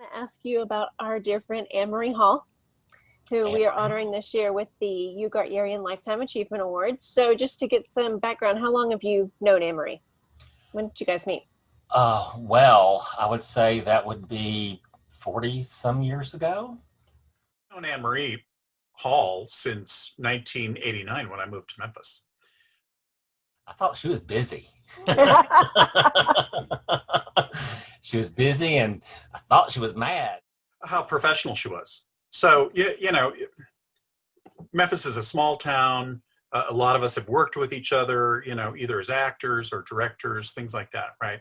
to ask you about our dear friend Anne-Marie Hall, who we are honoring this year with the Eugart Yerian Lifetime Achievement Awards. So just to get some background, how long have you known Anne-Marie? When did you guys meet? Well, I would say that would be 40 some years ago. I've known Anne-Marie Hall since 1989 when I moved to Memphis. I thought she was busy. She was busy, and I thought she was mad. How professional she was. So, you know, Memphis is a small town. A lot of us have worked with each other, you know, either as actors or directors, things like that, right?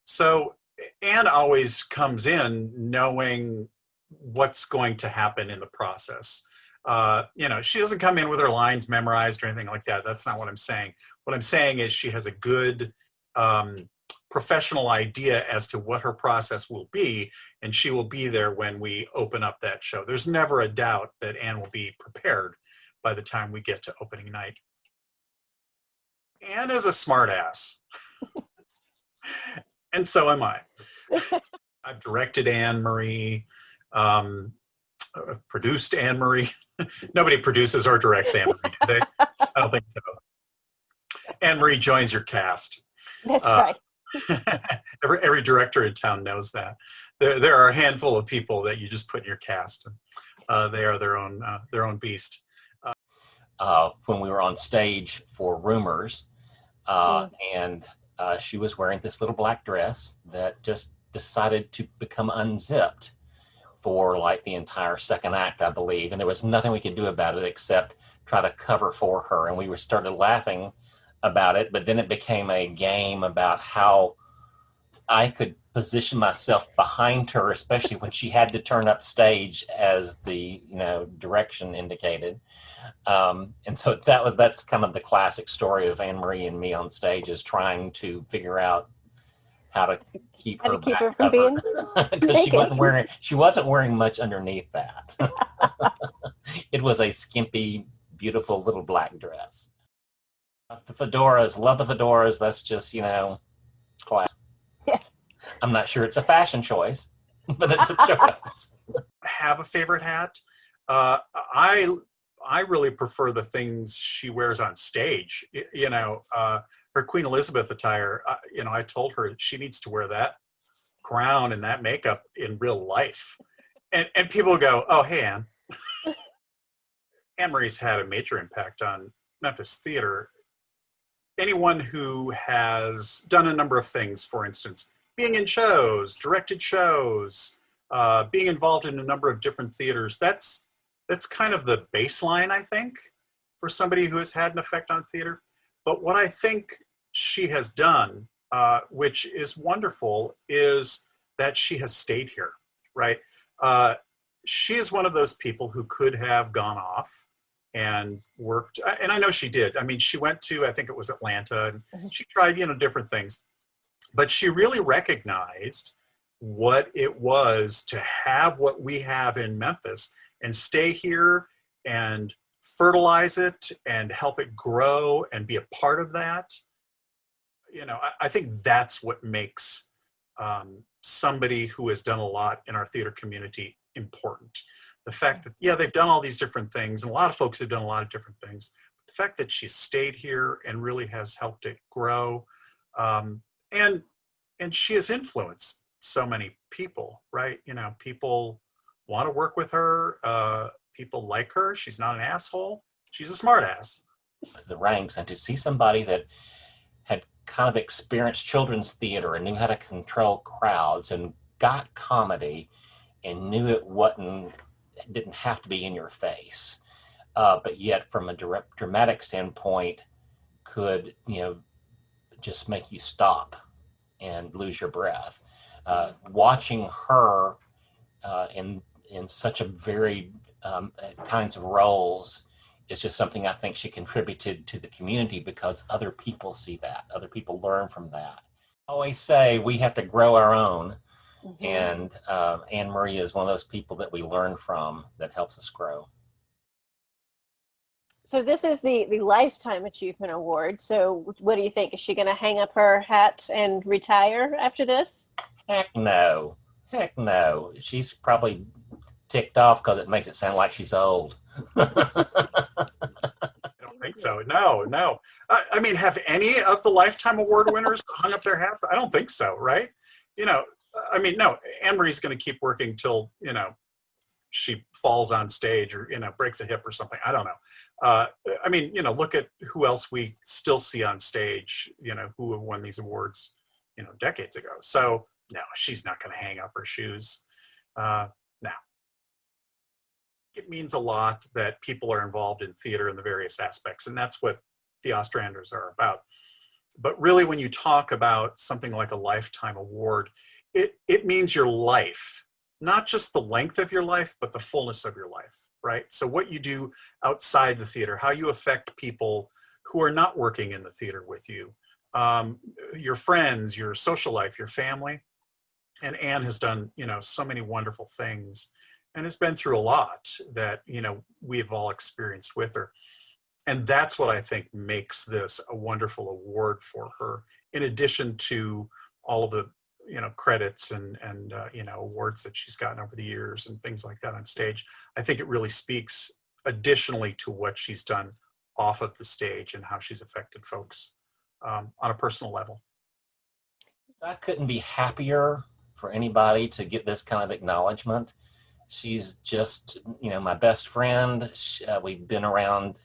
So Anne always comes in knowing what's going to happen in the process. You know, she doesn't come in with her lines memorized or anything like that. That's not what I'm saying. What I'm saying is she has a good professional idea as to what her process will be, and she will be there when we open up that show. There's never a doubt that Anne will be prepared by the time we get to opening night. Anne is a smart ass. And so am I. I've directed Anne-Marie, produced Anne-Marie. Nobody produces or directs Anne-Marie, do they? I don't think so. Anne-Marie joins your cast. That's right. Every director in town knows that. There are a handful of people that you just put in your cast. They are their own beast. When we were on stage for Rumors, and she was wearing this little black dress that just decided to become unzipped for like the entire second act, I believe. And there was nothing we could do about it except try to cover for her. And we started laughing about it, but then it became a game about how I could position myself behind her, especially when she had to turn up stage as the, you know, direction indicated. And so that's kind of the classic story of Anne-Marie and me on stage, is trying to figure out how to keep her back from being because she wasn't wearing much underneath that. It was a skimpy, beautiful little black dress. The fedoras, love the fedoras. That's just, you know, class. Yeah. I'm not sure it's a fashion choice, but it's a choice. Have a favorite hat. I really prefer the things she wears on stage. You know, her Queen Elizabeth attire, you know, I told her she needs to wear that crown and that makeup in real life. And people go, oh, hey, Anne. Anne-Marie's had a major impact on Memphis theater. Anyone who has done a number of things, for instance, being in shows, directed shows, being involved in a number of different theaters, that's kind of the baseline, I think, for somebody who has had an effect on theater. But what I think she has done, which is wonderful, is that she has stayed here, right? She is one of those people who could have gone off and worked, and I know she did. I mean, she went to, I think it was Atlanta, and she tried, you know, different things. But she really recognized what it was to have what we have in Memphis and stay here and fertilize it and help it grow and be a part of that. You know, I think that's what makes somebody who has done a lot in our theater community important. The fact that, yeah, they've done all these different things, and a lot of folks have done a lot of different things. But the fact that she stayed here and really has helped it grow, and she has influenced so many people, right? You know, people want to work with her. People like her. She's not an asshole. She's a smart ass. The ranks, and to see somebody that had kind of experienced children's theater and knew how to control crowds and got comedy and knew it didn't have to be in your face, but yet from a dramatic standpoint could, you know, just make you stop and lose your breath. Watching her in such a very kinds of roles is just something I think she contributed to the community, because other people see that, other people learn from that. I always say we have to grow our own. Mm-hmm. And Anne-Marie is one of those people that we learn from that helps us grow. So this is the Lifetime Achievement Award. So what do you think? Is she going to hang up her hat and retire after this? Heck no. Heck no. She's probably ticked off because it makes it sound like she's old. I don't think so. No, no. I mean, have any of the Lifetime Award winners hung up their hats? I don't think so, right? You know, I mean, no, Anne-Marie's going to keep working till, you know, she falls on stage or, you know, breaks a hip or something. I don't know. I mean, you know, look at who else we still see on stage, you know, who have won these awards, you know, decades ago. So, no, she's not going to hang up her shoes. No. It means a lot that people are involved in theater in the various aspects, and that's what the Ostranders are about. But really, when you talk about something like a Lifetime Award, it means your life, not just the length of your life, but the fullness of your life, right? So what you do outside the theater, how you affect people who are not working in the theater with you, your friends, your social life, your family. And Anne has done, you know, so many wonderful things and has been through a lot that, you know, we've all experienced with her. And that's what I think makes this a wonderful award for her, in addition to all of the, you know, credits and you know, awards that she's gotten over the years and things like that on stage. I think it really speaks additionally to what she's done off of the stage and how she's affected folks on a personal level. I couldn't be happier for anybody to get this kind of acknowledgement. She's just, you know, my best friend. We've been around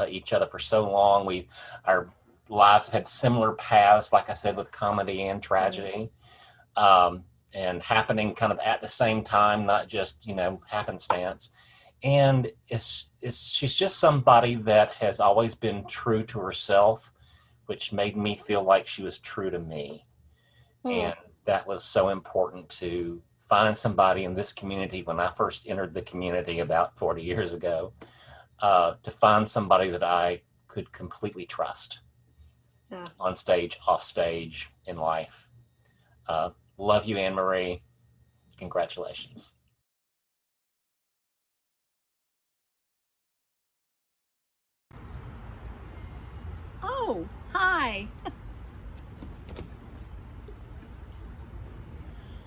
each other for so long. Our lives have had similar paths, like I said, with comedy and tragedy, and happening kind of at the same time, not just, you know, happenstance. And she's just somebody that has always been true to herself, which made me feel like she was true to me. And that was so important, to find somebody in this community when I first entered the community about 40 years ago, to find somebody that I could completely trust on stage, off stage, in life. Love you, Anne-Marie. Congratulations. Oh, hi.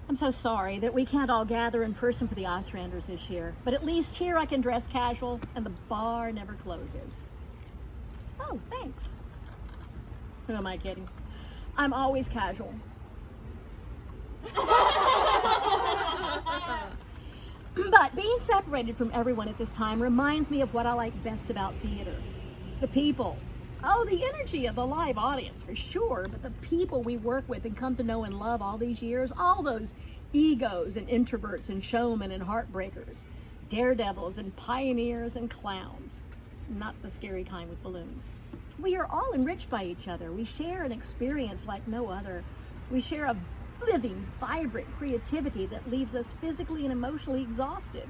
I'm so sorry that we can't all gather in person for the Ostranders this year, but at least here I can dress casual and the bar never closes. Oh, thanks. Who am I kidding? I'm always casual. But being separated from everyone at this time reminds me of what I like best about theater. The people. Oh, the energy of the live audience for sure, but the people we work with and come to know and love all these years, all those egos and introverts and showmen and heartbreakers, daredevils and pioneers and clowns, not the scary kind with balloons. We are all enriched by each other. We share an experience like no other. We share a living, vibrant creativity that leaves us physically and emotionally exhausted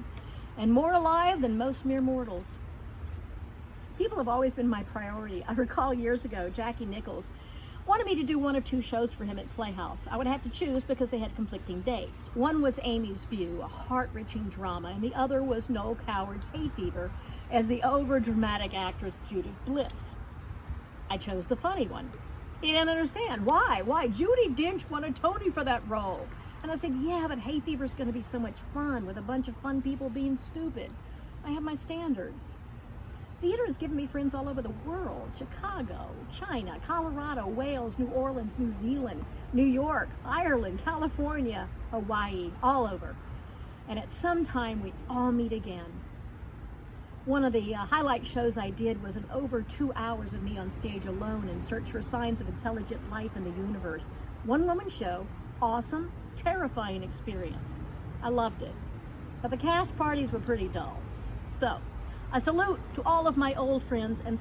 and more alive than most mere mortals. People have always been my priority. I recall years ago, Jackie Nichols wanted me to do one of two shows for him at Playhouse. I would have to choose because they had conflicting dates. One was Amy's View, a heart-wrenching drama, and the other was Noel Coward's Hay Fever as the over-dramatic actress Judith Bliss. I chose the funny one. He didn't understand. Why? Judi Dench won a Tony for that role. And I said, yeah, but Hay Fever's going to be so much fun with a bunch of fun people being stupid. I have my standards. Theater has given me friends all over the world: Chicago, China, Colorado, Wales, New Orleans, New Zealand, New York, Ireland, California, Hawaii, all over. And at some time we all meet again. One of the highlight shows I did was over 2 hours of me on stage alone in search for signs of intelligent life in the universe. One-woman show, awesome, terrifying experience. I loved it. But the cast parties were pretty dull. So, I salute to all of my old friends and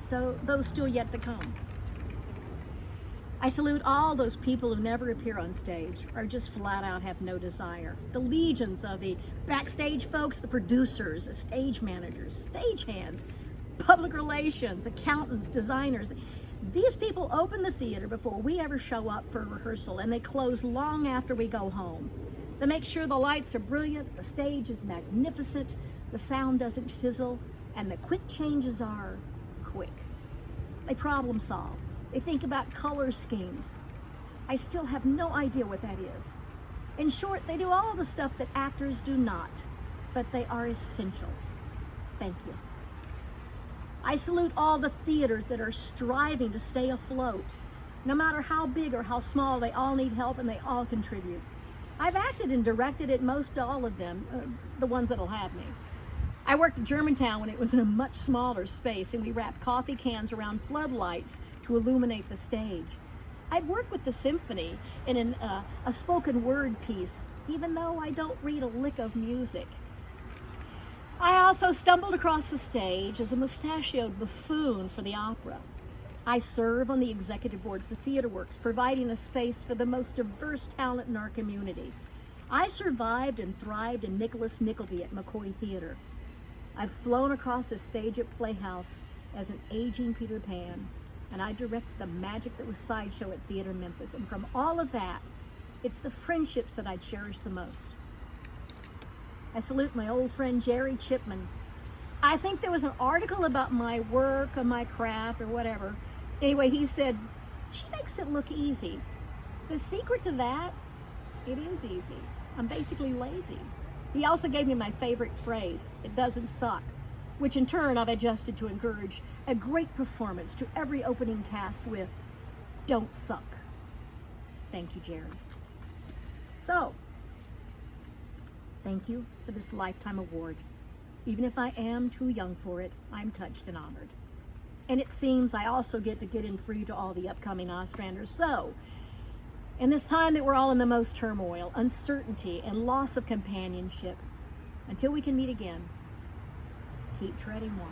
those still yet to come. I salute all those people who never appear on stage or just flat out have no desire. The legions of the backstage folks, the producers, the stage managers, stagehands, public relations, accountants, designers. These people open the theater before we ever show up for rehearsal, and they close long after we go home. They make sure the lights are brilliant, the stage is magnificent, the sound doesn't fizzle, and the quick changes are quick. They problem solve. They think about color schemes. I still have no idea what that is. In short, they do all the stuff that actors do not, but they are essential. Thank you. I salute all the theaters that are striving to stay afloat. No matter how big or how small, they all need help and they all contribute. I've acted and directed at most all of them, the ones that'll have me. I worked at Germantown when it was in a much smaller space, and we wrapped coffee cans around floodlights to illuminate the stage. I've worked with the symphony in a spoken word piece, even though I don't read a lick of music. I also stumbled across the stage as a mustachioed buffoon for the opera. I serve on the executive board for TheaterWorks, providing a space for the most diverse talent in our community. I survived and thrived in Nicholas Nickleby at McCoy Theater. I've flown across the stage at Playhouse as an aging Peter Pan, and I directed the magic that was Sideshow at Theater Memphis. And from all of that, it's the friendships that I cherish the most. I salute my old friend Jerry Chipman. I think there was an article about my work or my craft or whatever. Anyway, he said, she makes it look easy. The secret to that, it is easy. I'm basically lazy. He also gave me my favorite phrase, it doesn't suck, which in turn I've adjusted to encourage a great performance to every opening cast with, don't suck. Thank you, Jerry. So, thank you for this Lifetime Award. Even if I am too young for it, I'm touched and honored. And it seems I also get in free to all the upcoming Ostranders. So, in this time that we're all in the most turmoil, uncertainty, and loss of companionship, until we can meet again, keep treading water.